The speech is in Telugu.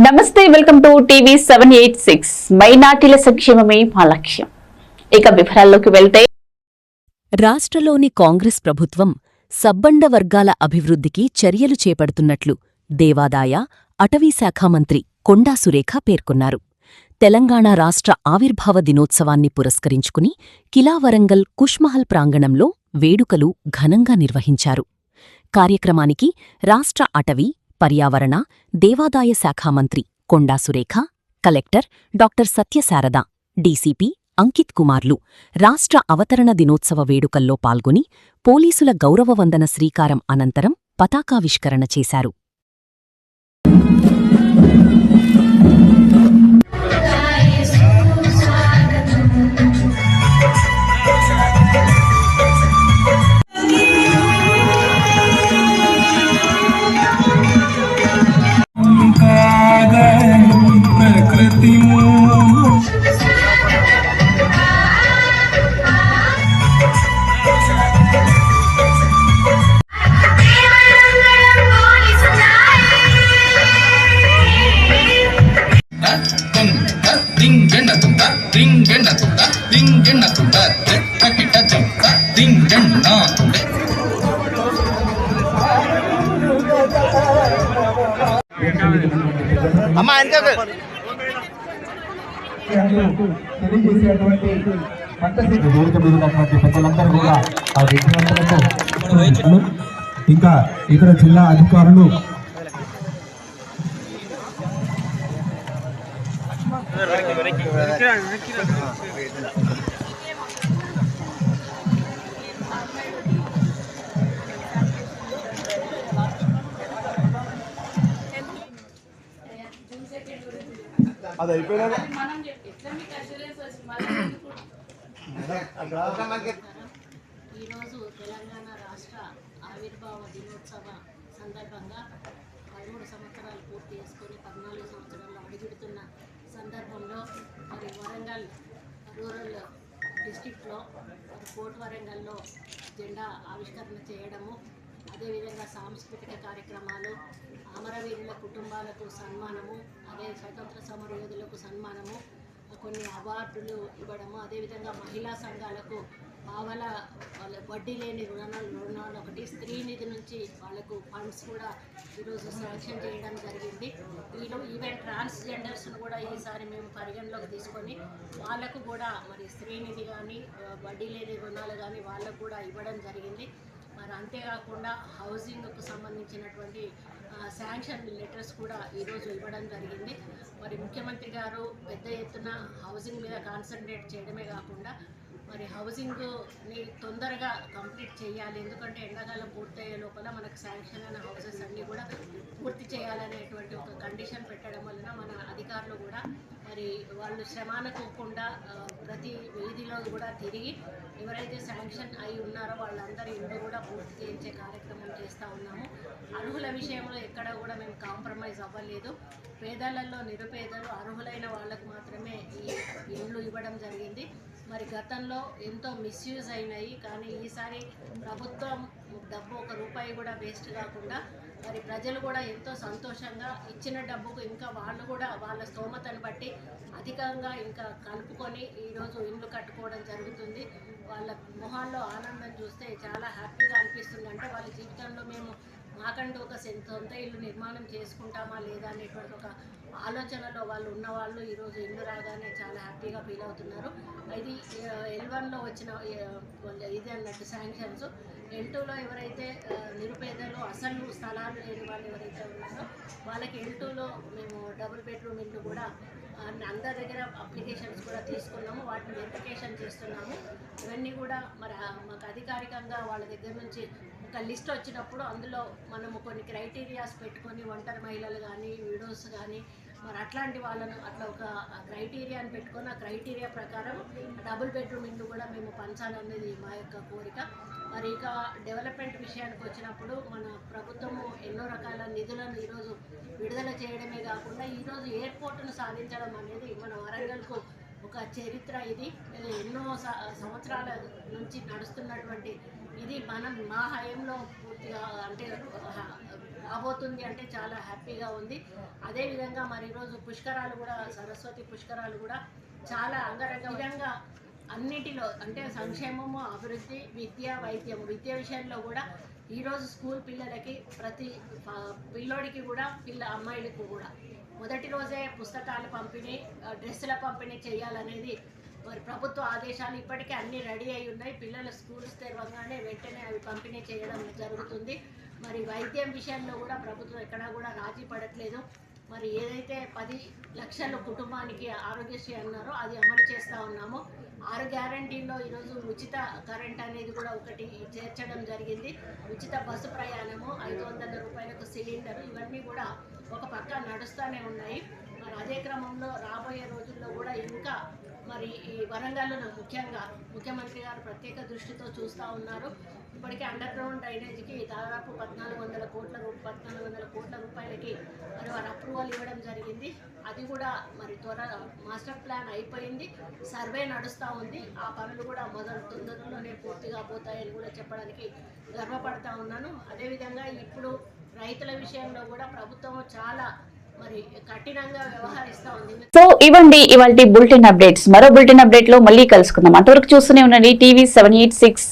నమస్తే, వెల్కమ్ టు టీవీ 786. మైనార్టీల సంక్షేమమే మా లక్ష్యం. ఇక వివరాల్లోకి వెళ్తే, రాష్ట్రలోని కాంగ్రెస్ ప్రభుత్వం సబ్బండ వర్గాల అభివృద్ధికి చర్యలు చేపడుతున్నట్లు దేవాదాయ, అటవీశాఖ మంత్రి కొండా సురేఖ పేర్కొన్నారు. తెలంగాణ రాష్ట్ర ఆవిర్భావ దినోత్సవాన్ని పురస్కరించుకుని కిలా వరంగల్ కుష్మహల్ ప్రాంగణంలో వేడుకలు ఘనంగా నిర్వహించారు. కార్యక్రమానికి రాష్ట్ర అటవీ, పర్యావరణ, దేవాదాయ శాఖ మంత్రి Konda Surekha, collector doctor Satyasarada, DCP Ankit కుమార్లు రాష్ట్ర అవతరణ దినోత్సవ వేడుకల్లో పాల్గొని పోలీసుల గౌరవ వందన శ్రీకారం అనంతరం పతాకావిష్కరణ చేశారు. ఇంకా ఇతర జిల్లా అధికారులు అది అయిపోయినా ఈరోజు తెలంగాణ రాష్ట్ర ఆవిర్భావ దినోత్సవ సందర్భంగా 13 సంవత్సరాలు పూర్తి చేసుకొని 14 సంవత్సరాలు అడుగుడుతున్న సందర్భంలో మరి వరంగల్ రూరల్ డిస్టిక్లో కోట్ వరంగల్లో జెండా ఆవిష్కరణ చేయడము, అదేవిధంగా సాంస్కృతిక కార్యక్రమాలు, అమరవీరుల కుటుంబాలకు సన్మానము, అదే స్వతంత్ర సమరయోధులకు సన్మానము, కొన్ని అవార్డులు ఇవ్వడము, అదేవిధంగా మహిళా సంఘాలకు వాళ్ళ వడ్డీ లేని రుణాలు ఒకటి, స్త్రీ నిధి నుంచి వాళ్ళకు ఫండ్స్ కూడా ఈరోజు శాంక్షన్ చేయడం జరిగింది. ఈవెన్ ట్రాన్స్జెండర్స్ను కూడా ఈసారి మేము పరిగణలోకి తీసుకొని వాళ్ళకు కూడా మరి స్త్రీ నిధి కానీ వడ్డీ లేని రుణాలు కానీ వాళ్ళకు కూడా ఇవ్వడం జరిగింది. మరి అంతేకాకుండా హౌసింగ్కు సంబంధించినటువంటి శాంక్షన్ లెటర్స్ కూడా ఈరోజు ఇవ్వడం జరిగింది. మరి ముఖ్యమంత్రి గారు పెద్ద ఎత్తున హౌసింగ్ మీద కాన్సన్ట్రేట్ చేయడమే కాకుండా మరి హౌసింగ్ని తొందరగా కంప్లీట్ చేయాలి, ఎందుకంటే ఎండాకాలం పూర్తయ్యే లోపల మనకు శాంక్షన్ అయిన హౌసెస్ అన్నీ కూడా పూర్తి చేయాలనేటువంటి ఒక కండిషన్ పెట్టడం వలన మన అధికారులు కూడా మరి వాళ్ళు శ్రమానుకోకుండా ప్రతి వీధిలో కూడా తిరిగి ఎవరైతే శాంక్షన్ అయి ఉన్నారో వాళ్ళందరి ఇల్లు కూడా పూర్తి చేయించే కార్యక్రమం చేస్తూ ఉన్నాము. అర్హుల విషయంలో ఎక్కడ కూడా మేము కాంప్రమైజ్ అవ్వలేదు. పేదలలో నిరుపేదలు అర్హులైన వాళ్ళకు మాత్రమే ఈ ఇల్లు ఇవ్వడం జరిగింది. మరి గతంలో ఎంతో మిస్యూజ్ అయినాయి, కానీ ఈసారి ప్రభుత్వం డబ్బు 1 రూపాయి కూడా వేస్ట్ కాకుండా మరి ప్రజలు కూడా ఎంతో సంతోషంగా ఇచ్చిన డబ్బుకు ఇంకా వాళ్ళు కూడా వాళ్ళ స్తోమతను బట్టి అధికంగా ఇంకా కలుపుకొని ఈరోజు ఇల్లు కట్టుకోవడం జరుగుతుంది. వాళ్ళ మొహాల్లో ఆనందం చూస్తే చాలా హ్యాపీగా అనిపిస్తుంది. అంటే వాళ్ళ జీవితంలో మేము మాకంటూ ఒక సొంత ఇల్లు నిర్మాణం చేసుకుంటామా లేదా అనేటువంటి ఒక ఆలోచనలో వాళ్ళు ఉన్నవాళ్ళు ఈరోజు ఇల్లు రాగానే చాలా హ్యాపీగా ఫీల్ అవుతున్నారు. ఇది L1లో వచ్చిన ఇది అన్నట్టు శాంక్షన్స్. L2లో ఎవరైతే నిరుపేదలు అసలు స్థలాలు లేని వాళ్ళు ఎవరైతే ఉన్నారో వాళ్ళకి L2లో మేము డబుల్ బెడ్రూమ్ ఇల్లు కూడా అందరి దగ్గర అప్లికేషన్స్ కూడా తీసుకున్నాము, వాటిని వెరిఫికేషన్ చేస్తున్నాము. ఇవన్నీ కూడా మరి మాకు అధికారికంగా వాళ్ళ దగ్గర నుంచి ఒక లిస్ట్ వచ్చినప్పుడు అందులో మనము కొన్ని క్రైటీరియాస్ పెట్టుకొని ఒంటరి మహిళలు కానీ విడోస్ కానీ మరి అట్లాంటి వాళ్ళను అట్లా ఒక క్రైటీరియాని పెట్టుకొని ఆ క్రైటీరియా ప్రకారం డబుల్ బెడ్రూమ్ ఇల్లు కూడా మేము పంచాలనేది మా యొక్క కోరిక. మరి ఇక డెవలప్మెంట్ విషయానికి వచ్చినప్పుడు మన ప్రభుత్వము ఎన్నో రకాల నిధులను ఈరోజు విడుదల చేయడమే కాకుండా ఈరోజు ఎయిర్పోర్టును సాధించడం అనేది మన వరంగల్కు ఒక చరిత్ర. ఇది ఎన్నో సంవత్సరాల నుంచి నడుస్తున్నటువంటి ఇది మా హయాంలో పూర్తిగా అంటే రాబోతుంది అంటే చాలా హ్యాపీగా ఉంది. అదేవిధంగా మరి ఈరోజు పుష్కరాలు కూడా, సరస్వతి పుష్కరాలు కూడా చాలా అంగరంగ విధంగా అన్నిటిలో అంటే సంక్షేమము, అభివృద్ధి, విద్య, వైద్యం, విద్య విషయంలో కూడా ఈరోజు స్కూల్ పిల్లలకి ప్రతి పిల్లోడికి కూడా అమ్మాయిలకు కూడా మొదటి రోజే పుస్తకాలు పంపిణీ, డ్రెస్సుల పంపిణీ చేయాలనేది మరి ప్రభుత్వ ఆదేశాలు ఇప్పటికే అన్నీ రెడీ అయి ఉన్నాయి. పిల్లల స్కూల్స్ తెరవగానే వెంటనే అవి పంపిణీ చేయడం జరుగుతుంది. మరి వైద్యం విషయంలో కూడా ప్రభుత్వం ఎక్కడా కూడా రాజీ పడట్లేదు. మరి ఏదైతే 10 లక్షల కుటుంబానికి ఆరోగ్యశ్రీ అన్నారో అది అమలు చేస్తూ ఉన్నాము. 6 గ్యారంటీల్లో ఈరోజు ఉచిత కరెంట్ అనేది కూడా ఒకటి చేర్చడం జరిగింది. ఉచిత బస్సు ప్రయాణము, 500 రూపాయలకు సిలిండర్, ఇవన్నీ కూడా ఒక పక్క నడుస్తూనే ఉన్నాయి. మరి అదే క్రమంలో రాబోయే రోజుల్లో కూడా ఇంకా మరి ఈ వరంగల్ను ముఖ్యంగా ముఖ్యమంత్రి గారు ప్రత్యేక దృష్టితో చూస్తూ ఉన్నారు. ఇప్పటికే అండర్ గ్రౌండ్ డ్రైనేజీకి దాదాపు 1400 కోట్ల రూపాయలకి మరి వారు అప్రూవల్ ఇవ్వడం జరిగింది. అది కూడా మరి మాస్టర్ ప్లాన్ అయిపోయింది, సర్వే నడుస్తూ ఉంది. ఆ పనులు కూడా తొందరలోనే పూర్తిగా పోతాయని కూడా చెప్పడానికి గర్వపడతా ఉన్నాను. అదేవిధంగా ఇప్పుడు రైతుల విషయంలో కూడా ప్రభుత్వం చాలా మరి కఠినంగా వ్యవహరిస్తూ ఉంది. సో ఇవ్వండి ఇవాల్టి బులెటిన్ అప్డేట్స్. మరో బులెటిన్ అప్డేట్ లో మళ్ళీ కలుసుకుందాం. అంతవరకు చూస్తూనే ఉండండి టీవీ 786.